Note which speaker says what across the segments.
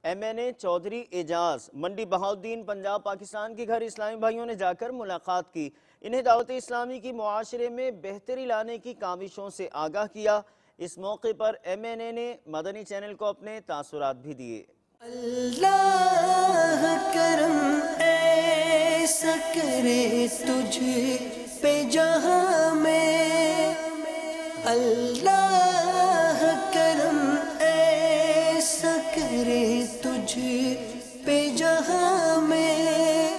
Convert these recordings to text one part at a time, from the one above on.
Speaker 1: MNA Chaudhry اعجاز منڈی بہاؤالدین پنجاب پاکستان کے گھر اسلامی بھائیوں نے جا کر ملاقات کی۔ انہیں دعوت اسلامی کی معاشرے میں بہتری لانے کی کاوشوں سے آگاہ کیا۔ اس موقع پر MNA نے مدنی چینل کو اپنے تاثرات بھی دیے۔
Speaker 2: اللہ کرم ایسا کرے تجھ پہ جہاں میں، اللہ کرم ایسا کرے تجھ پہ جہاں میں،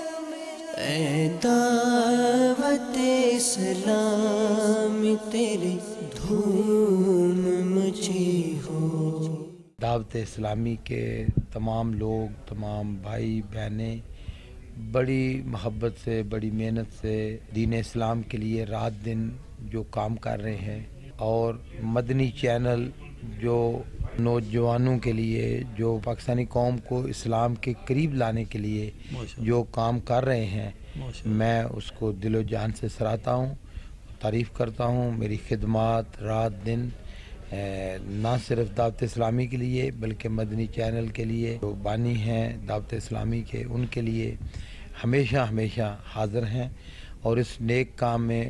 Speaker 2: اے دعوت اسلام تیرے دھوم مچی ہو۔
Speaker 3: دعوت اسلامی کے تمام لوگ، تمام بھائی بہنیں بڑی محبت سے، بڑی محنت سے دین اسلام کے لیے رات دن جو کام کر رہے ہیں، اور مدنی چینل جو نوجوانوں کے لیے، جو پاکستانی قوم کو اسلام کے قریب لانے کے لیے جو کام کر رہے ہیں، میں اس کو دل و جان سے سراہتا ہوں، تعریف کرتا ہوں۔ میری خدمات رات دن نہ صرف دعوت اسلامی کے لیے بلکہ مدنی چینل کے لیے جو بانی ہیں دعوت اسلامی کے، ان کے لیے ہمیشہ حاضر ہیں، اور اس نیک کام میں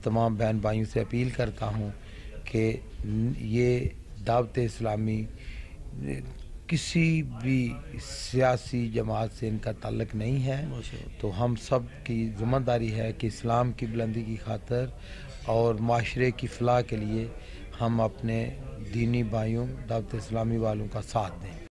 Speaker 3: تمام بہن بھائیوں سے اپیل کرتا ہوں کہ یہ دعوت اسلامی کسی بھی سیاسی جماعت سے ان کا تعلق نہیں ہے، تو ہم سب کی ذمہ داری ہے کہ اسلام کی بلندی کی خاطر اور معاشرے کی فلاح کے لیے ہم اپنے دینی بھائیوں، دعوت اسلامی والوں کا ساتھ دیں۔